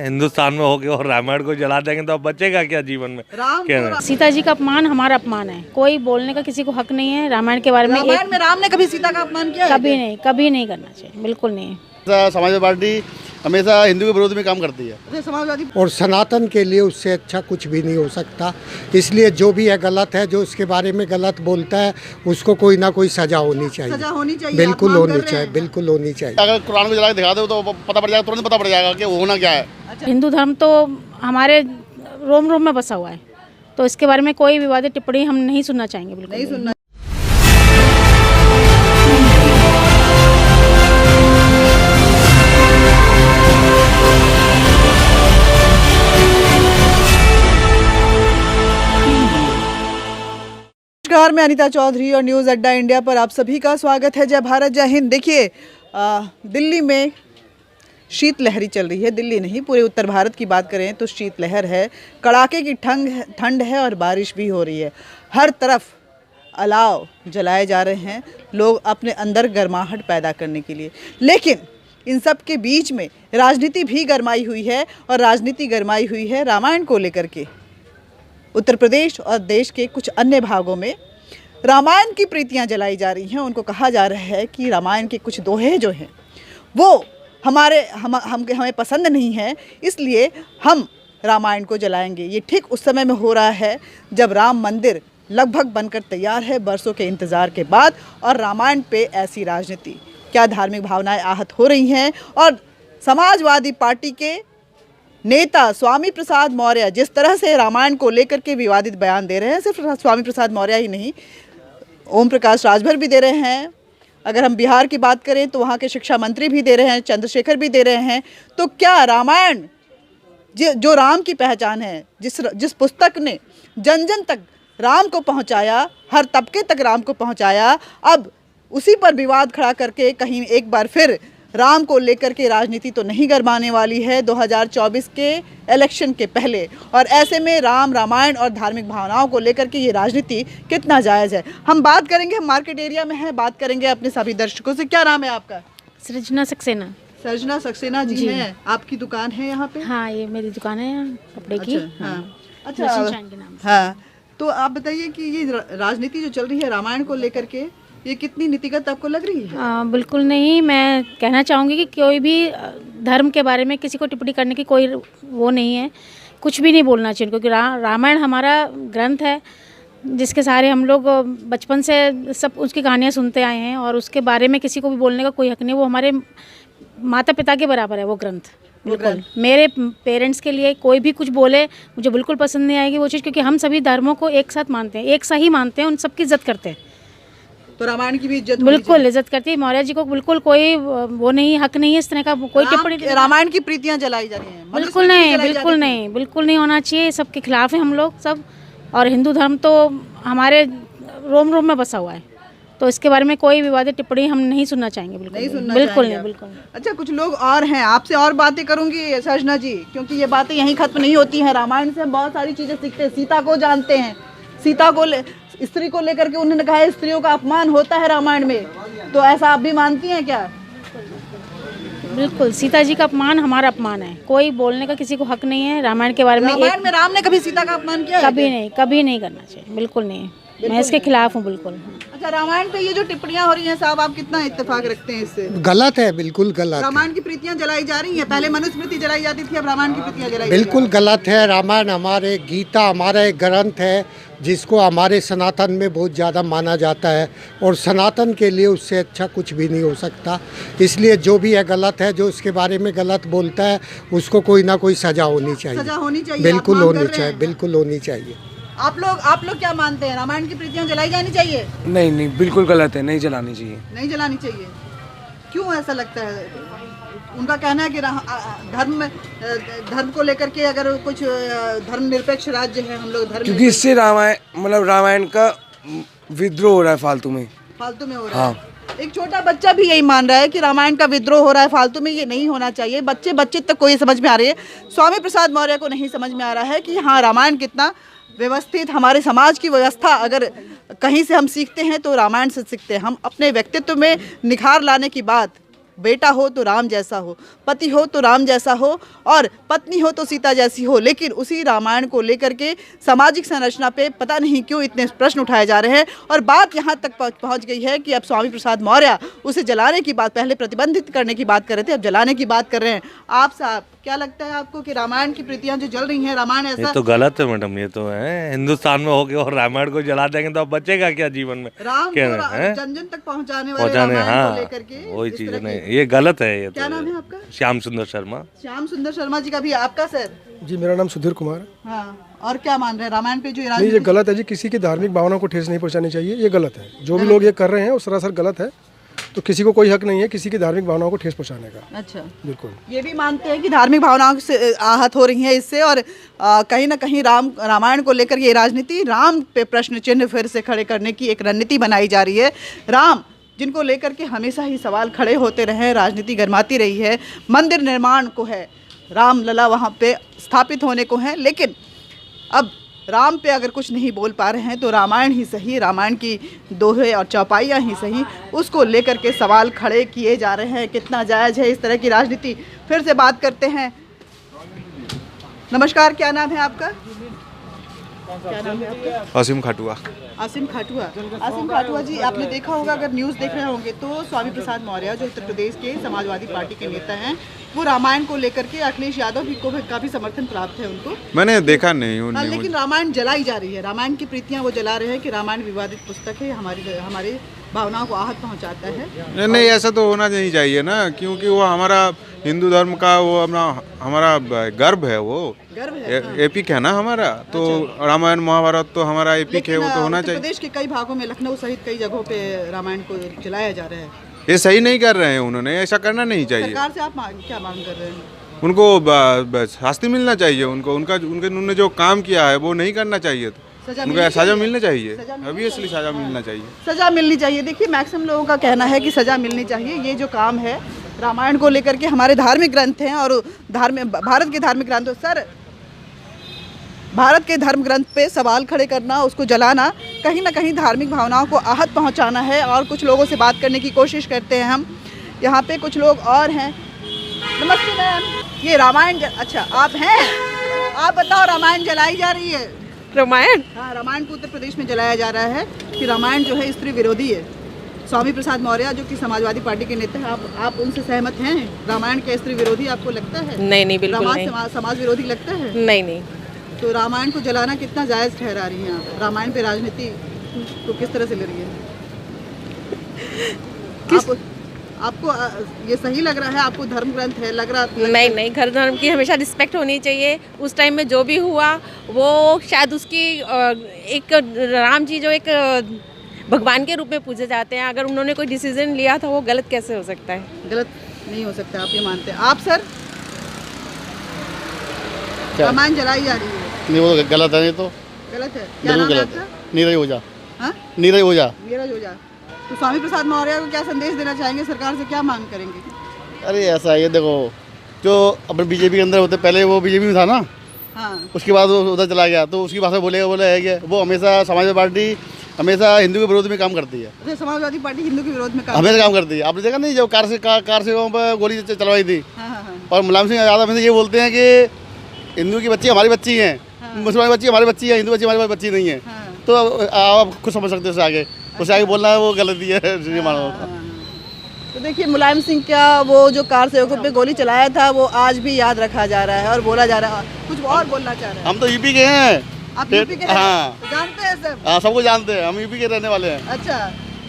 हिंदुस्तान में होके और रामायण को जला देंगे तो अब बचेगा क्या जीवन में? क्या सीता जी का अपमान हमारा अपमान है, कोई बोलने का किसी को हक नहीं है रामायण के बारे में। रामायण में राम ने कभी सीता का अपमान किया है? कभी नहीं करना चाहिए, बिल्कुल नहीं। समाजवादी पार्टी हमेशा हिंदू के विरोध में काम करती है। समाजवादी और सनातन के लिए उससे अच्छा कुछ भी नहीं हो सकता। इसलिए जो भी है गलत है, जो उसके बारे में गलत बोलता है उसको कोई ना कोई सजा होनी चाहिए। सजा होनी चाहिए, बिल्कुल आप मांग होनी कर रहे चाहिए, हैं? बिल्कुल होनी चाहिए। अगर कुरान को जला के दिखा दो तो पता पड़ जाएगा, तुरंत पता पड़ जाएगा कि वो होना क्या है। हिंदू धर्म तो हमारे रोम रोम में बसा हुआ है, तो इसके बारे में कोई विवादित टिप्पणी हम नहीं सुनना चाहेंगे, बिल्कुल नहीं सुनना। नमस्कार, मैं अनीता चौधरी और न्यूज़ अड्डा इंडिया पर आप सभी का स्वागत है। जय भारत, जय हिंद। देखिए, दिल्ली में शीतलहरी चल रही है। दिल्ली नहीं, पूरे उत्तर भारत की बात करें तो शीतलहर है, कड़ाके की ठंड है और बारिश भी हो रही है। हर तरफ अलाव जलाए जा रहे हैं लोग अपने अंदर गर्माहट पैदा करने के लिए। लेकिन इन सब के बीच में राजनीति भी गरमाई हुई है, और राजनीति गरमाई हुई है रामायण को लेकर के। उत्तर प्रदेश और देश के कुछ अन्य भागों में रामायण की प्रीतियां जलाई जा रही हैं। उनको कहा जा रहा है कि रामायण के कुछ दोहे जो हैं वो हमें पसंद नहीं है, इसलिए हम रामायण को जलाएंगे। ये ठीक उस समय में हो रहा है जब राम मंदिर लगभग बनकर तैयार है, बरसों के इंतज़ार के बाद। और रामायण पे ऐसी राजनीति, क्या धार्मिक भावनाएं आहत हो रही हैं। और समाजवादी पार्टी के नेता स्वामी प्रसाद मौर्य जिस तरह से रामायण को लेकर के विवादित बयान दे रहे हैं, सिर्फ स्वामी प्रसाद मौर्य ही नहीं, ओम प्रकाश राजभर भी दे रहे हैं। अगर हम बिहार की बात करें तो वहाँ के शिक्षा मंत्री भी दे रहे हैं, चंद्रशेखर भी दे रहे हैं। तो क्या रामायण जो राम की पहचान है, जिस पुस्तक ने जन जन तक राम को पहुँचाया, हर तबके तक राम को पहुँचाया, अब उसी पर विवाद खड़ा करके कहीं एक बार फिर राम को लेकर के राजनीति तो नहीं गरमाने वाली है 2024 के इलेक्शन के पहले। और ऐसे में रामायण और धार्मिक भावनाओं को लेकर के ये राजनीति कितना जायज़ है, हम बात करेंगे। हम मार्केट एरिया में हैं, बात करेंगे अपने सभी दर्शकों से। क्या नाम है आपका? सृजना सक्सेना। सृजना सक्सेना जी हैं। आपकी दुकान है यहाँ पे? हाँ, ये मेरी दुकान है यहाँ कपड़े की। अच्छा, लक्ष्मी के नाम से। हाँ, तो आप बताइए कि ये राजनीति जो चल रही है रामायण को लेकर के, ये कितनी नीतिगत आपको लग रही है? बिल्कुल नहीं। मैं कहना चाहूँगी कि कोई भी धर्म के बारे में किसी को टिप्पणी करने की कोई वो नहीं है, कुछ भी नहीं बोलना चाहिए, क्योंकि रामायण हमारा ग्रंथ है जिसके सारे हम लोग बचपन से सब उसकी कहानियाँ सुनते आए हैं, और उसके बारे में किसी को भी बोलने का कोई हक नहीं। वो हमारे माता पिता के बराबर है वो ग्रंथ। बिल्कुल मेरे पेरेंट्स के लिए कोई भी कुछ बोले मुझे बिल्कुल पसंद नहीं आएगी वो चीज़, क्योंकि हम सभी धर्मों को एक साथ मानते हैं, एक सा ही मानते हैं, उन सबकी इज्जत करते हैं। तो रामायण की भी इज्जत बिल्कुल इज्जत करती है। मौर्य जी को बिल्कुल कोई वो नहीं, हक नहीं है इस तरह का कोई टिप्पणी। रामायण की प्रीतियां जलाई जा रही हैं? बिल्कुल नहीं, बिल्कुल नहीं, बिल्कुल नहीं होना चाहिए। सबके खिलाफ है हम लोग सब। और हिंदू धर्म तो हमारे रोम रोम में बसा हुआ है, तो इसके बारे में कोई विवादित टिप्पणी हम नहीं सुनना चाहेंगे, बिल्कुल नहीं सुनना बिल्कुल नहीं, आप। बिल्कुल। अच्छा, कुछ लोग और हैं, आपसे और बातें करूंगी सजना जी, क्योंकि ये बातें यहीं खत्म नहीं होती हैं। रामायण से हम बहुत सारी चीजें सीखते हैं। सीता को जानते हैं, सीता को स्त्री को लेकर के उन्होंने कहा है स्त्रियों का अपमान होता है रामायण में, तो ऐसा आप भी मानती हैं क्या? बिल्कुल, सीता जी का अपमान हमारा अपमान है, कोई बोलने का किसी को हक नहीं है रामायण के बारे में। रामायण में राम ने कभी सीता का अपमान किया है? कभी नहीं करना चाहिए, बिल्कुल नहीं। मैं इसके खिलाफ हूँ, बिल्कुल। अच्छा, रामायण पे ये जो टिप्पणियां हो रही हैं साहब, आप कितना इत्तेफाक रखते हैं इससे? गलत है, बिल्कुल गलत है। रामायण की प्रीतियां जलाई जा रही हैं, पहले मनुस्मृति जलाई जाती थी, अब रामायण की प्रीतियां जलाई बिल्कुल गलत है। रामायण हमारे गीता हमारा एक ग्रंथ है जिसको हमारे सनातन में बहुत ज़्यादा माना जाता है, और सनातन के लिए उससे अच्छा कुछ भी नहीं हो सकता। इसलिए जो भी है गलत है, जो उसके बारे में गलत बोलता है उसको कोई ना कोई सजा होनी चाहिए। सजा होनी चाहिए, बिल्कुल आप मांग होनी कर रहे चाहिए, हैं? बिल्कुल होनी चाहिए। आप लोग क्या मानते हैं, रामायण की प्रीतियां जलाई जानी चाहिए? नहीं, बिल्कुल गलत है, नहीं जलानी चाहिए। नहीं जलानी चाहिए, क्यों ऐसा लगता है? उनका कहना है कि धर्म को लेकर के अगर कुछ धर्मनिरपेक्ष राज्य है हम लोग, क्योंकि इससे रामायण का विद्रोह हो रहा है फालतू में हो रहा है। एक छोटा बच्चा भी यही मान रहा है कि रामायण का विद्रोह हो रहा है फालतू में, ये नहीं होना चाहिए। बच्चे तक को ये समझ में आ रही है, स्वामी प्रसाद मौर्य को नहीं समझ में आ रहा है कि हाँ, रामायण कितना व्यवस्थित, हमारे समाज की व्यवस्था अगर कहीं से हम सीखते हैं तो रामायण से सीखते हैं। हम अपने व्यक्तित्व में निखार लाने की बात बेटा हो तो राम जैसा हो, पति हो तो राम जैसा हो और पत्नी हो तो सीता जैसी हो। लेकिन उसी रामायण को लेकर के सामाजिक संरचना पे पता नहीं क्यों इतने प्रश्न उठाए जा रहे हैं और बात यहाँ तक पहुँच गई है कि अब स्वामी प्रसाद मौर्य उसे जलाने की बात, पहले प्रतिबंधित करने की बात कर रहे थे, अब जलाने की बात कर रहे हैं। आप साहब क्या लगता है आपको कि रामायण की प्रतियां जो जल रही हैं, रामायण ये ऐसा तो गलत है मैडम, ये तो है हिंदुस्तान में होके और रामायण को जला देंगे तो अब बचेगा क्या जीवन में? राम क्या को है? जन जन तक पहुंचाने वाले पहुंचाने, रामायण को हाँ लेकर के वही इस चीज तरह नहीं, की- ये गलत है। ये क्या तो नाम है आपका? श्याम सुंदर शर्मा। श्याम सुंदर शर्मा जी का भी, आपका सर? जी मेरा नाम सुधीर कुमार है। हाँ, और क्या मान रहे हैं रामायण पे जो नहीं, ये राजनीति- गलत है जी, किसी की धार्मिक भावना को ठेस नहीं पहुंचानी चाहिए, ये गलत है। जो भी लोग ये कर रहे हैं वो सरासर गलत है। तो किसी को कोई हक नहीं है किसी की धार्मिक भावनाओं को ठेस पहुंचाने का। अच्छा, बिल्कुल। ये भी मानते हैं कि धार्मिक भावनाओं से आहत हो रही है इससे और कहीं ना कहीं रामायण को लेकर ये राजनीति, राम पे प्रश्न चिन्ह फिर से खड़े करने की एक रणनीति बनाई जा रही है। राम जिनको लेकर के हमेशा ही सवाल खड़े होते रहे, राजनीति गरमाती रही है, मंदिर निर्माण को है, राम लला वहाँ पे स्थापित होने को है, लेकिन अब राम पे अगर कुछ नहीं बोल पा रहे हैं तो रामायण ही सही, रामायण की दोहे और चौपाइयाँ ही सही, उसको लेकर के सवाल खड़े किए जा रहे हैं। कितना जायज़ है इस तरह की राजनीति? फिर से बात करते हैं। नमस्कार, क्या नाम है आपका? क्या नाम है आपका? आसिम खाटुआ। आसिम खाटुआ। आसिम खाटुआ जी, आपने देखा होगा, अगर न्यूज़ देख रहे होंगे तो स्वामी प्रसाद मौर्य जो उत्तर प्रदेश के समाजवादी पार्टी के नेता हैं, वो रामायण को लेकर के अखिलेश यादव भी को काफ़ी समर्थन प्राप्त है उनको। मैंने देखा नहीं हूँ। हाँ, लेकिन रामायण जलाई जा रही है, रामायण की प्रीतियां वो जला रहे हैं कि रामायण विवादित पुस्तक है, हमारी भावनाओं को आहत पहुंचाता है। नहीं, ऐसा तो होना नहीं चाहिए ना, क्योंकि वो हमारा हिंदू धर्म का वो अपना हमारा गर्व है, वो गर्व है। हाँ। एपिक है ना हमारा, तो रामायण महाभारत तो हमारा एपिक है, वो तो होना उत्तर चाहिए। प्रदेश के कई भागों में, लखनऊ सहित कई जगहों पे रामायण को जलाया जा रहा है। ये सही नहीं कर रहे हैं उन्होंने, ऐसा करना नहीं चाहिए। सरकार से आप क्या मांग कर रहे हैं? उनको शास्ति मिलना चाहिए, उन्होंने जो काम किया है वो नहीं करना चाहिए, उनको सजा मिलना चाहिए, ऑब्वियसली सजा मिलना चाहिए। सजा मिलनी चाहिए। देखिए, मैक्सिमम लोगों का कहना है कि सजा मिलनी चाहिए। ये जो काम है रामायण को लेकर के, हमारे धार्मिक ग्रंथ हैं और भारत के धार्मिक ग्रंथ, सर भारत के धर्म ग्रंथ पे सवाल खड़े करना, उसको जलाना, कहीं ना कहीं धार्मिक भावनाओं को आहत पहुंचाना है। और कुछ लोगों से बात करने की कोशिश करते हैं हम। यहाँ पे कुछ लोग और हैं। नमस्ते मैम, ये रामायण अच्छा आप हैं, आप बताओ, रामायण जलाई जा रही है? रामायण? हाँ, रामायण को उत्तर प्रदेश में जलाया जा रहा है कि रामायण जो है स्त्री विरोधी है। स्वामी प्रसाद मौर्य जो कि समाजवादी पार्टी के नेता हैं, आप उनसे सहमत हैं? रामायण के स्त्री विरोधी आपको लगता है? नहीं, बिल्कुल नहीं। समाज विरोधी लगता है? नहीं। तो रामायण को जलाना कितना जायज़ ठहरा रही हैं आप? रामायण पे राजनीति तो किस तरह से ले रही है? आपको ये सही लग रहा है? आपको धर्म ग्रंथ है लग रहा? नहीं, घर धर्म की हमेशा रिस्पेक्ट होनी चाहिए। उस टाइम में जो भी हुआ वो शायद उसकी एक राम जी जो एक भगवान के रूप में पूजे जाते हैं, अगर उन्होंने कोई डिसीजन लिया था वो गलत कैसे हो सकता है? गलत नहीं हो सकता, आप ये मानते हैं? आप सर, रामायण जलाई जा रही है? नहीं, वो गलत है, ये तो गलत है। क्या नाम है आपका? नीरज ओझा। हाँ, नीरज ओझा। नीरज ओझा। तो स्वामी प्रसाद मौर्य को क्या संदेश देना चाहेंगे? सरकार से क्या मांग करेंगे? अरे ऐसा है, ये देखो, जो अपने बीजेपी के अंदर होते, पहले वो बीजेपी में था ना, हाँ, उसके बाद वो उधर चला गया, तो उसकी भाषा बोला है कि वो हमेशा समाजवादी पार्टी हमेशा हिंदू के विरोध में काम करती है। अच्छा, समाजवादी पार्टी हिंदू के विरोध में हमेशा काम करती है। आपने देखा नहीं, जो कार से वहाँ पर गोली चलवाई थी। हाँ। और मुलायम सिंह यादव हमेशा ये बोलते हैं कि हिंदू की बच्ची हमारी बच्ची हैं, मुसलमान बच्ची हमारी बच्ची है, हिंदू बच्ची हमारी बच्ची नहीं है। तो आप खुद समझ सकते हो, उससे आगे बोलना है वो गलती है, मानो। तो देखिए, मुलायम सिंह का वो जो कार सेवकों पे गोली चलाया था वो आज भी याद रखा जा रहा है और बोला जा रहा है। कुछ और बोलना चाह रहे हैं? हम तो यूपी के हैं। आप यूपी के? हाँ, तो जानते हैं सब? हाँ, सबको जानते हैं, हम यूपी के रहने वाले हैं। अच्छा,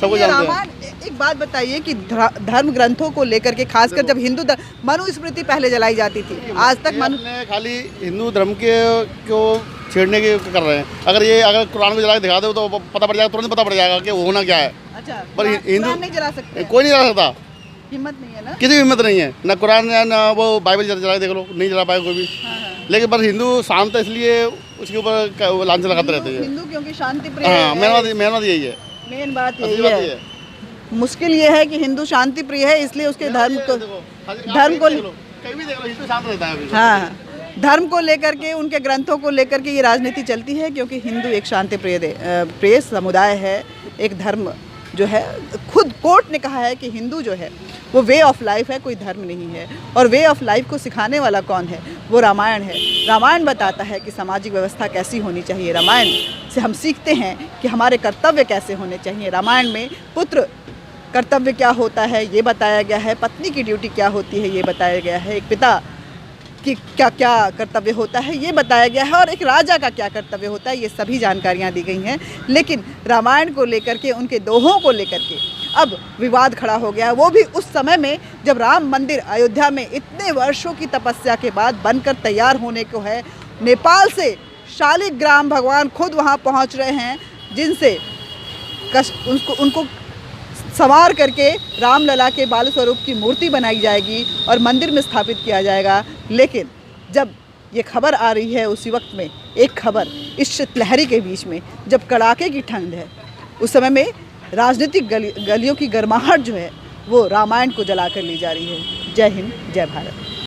सबको ये जानते हैं। रामायण, एक बात बताइए कि धर्म ग्रंथों को लेकर के, खासकर जब हिंदू मनुस्मृति पहले जलाई जाती थी, आज तक खाली हिंदू धर्म के को छेड़ने के कर रहे हैं। अगर कुरान को जला के दिखा दो तो पता पड़ जाएगा, तुरंत पता पड़ जाएगा कि होना क्या है। अच्छा, पर हिंदू नहीं जला सकते? कोई नहीं जला सकता, हिम्मत नहीं है ना? किसी की हिम्मत नहीं है, ना कुरान ना वो बाइबल जला के देख लो, नहीं जला पाएगा कोई भी। लेकिन पर हिंदू शांत है, इसलिए उसके ऊपर लांछन लगाते रहते हैं। हिंदू क्योंकि शांति प्रिय हाँ, मेन बात यही है। मेन बात यही है। मुश्किल ये है कि हिंदू शांति प्रिय है, इसलिए उसके धर्म को कहीं भी देख लो, हिंदू शांत रहता है। हाँ, धर्म को लेकर के, उनके ग्रंथों को लेकर के ये राजनीति चलती है, क्योंकि हिंदू एक शांति प्रिय समुदाय है, एक धर्म जो है, खुद कोर्ट ने कहा है कि हिंदू जो है वो वे ऑफ लाइफ है, कोई धर्म नहीं है। और वे ऑफ लाइफ को सिखाने वाला कौन है? वो रामायण है। रामायण बताता है कि सामाजिक व्यवस्था कैसी होनी चाहिए। रामायण से हम सीखते हैं कि हमारे कर्तव्य कैसे होने चाहिए। रामायण में पुत्र कर्तव्य क्या होता है ये बताया गया है, पत्नी की ड्यूटी क्या होती है ये बताया गया है, एक पिता कि क्या क्या कर्तव्य होता है ये बताया गया है, और एक राजा का क्या कर्तव्य होता है ये सभी जानकारियाँ दी गई हैं। लेकिन रामायण को लेकर के, उनके दोहों को लेकर के अब विवाद खड़ा हो गया, वो भी उस समय में जब राम मंदिर अयोध्या में इतने वर्षों की तपस्या के बाद बनकर तैयार होने को है। नेपाल से शालिग्राम भगवान खुद वहाँ पहुँच रहे हैं, जिनसे उनको संवार करके रामलला के बाल स्वरूप की मूर्ति बनाई जाएगी और मंदिर में स्थापित किया जाएगा। लेकिन जब ये खबर आ रही है उसी वक्त में एक खबर इस शीतलहरी के बीच में, जब कड़ाके की ठंड है, उस समय में राजनीतिक गलियों की गर्माहट जो है वो रामायण को जला कर ली जा रही है। जय हिंद, जय भारत।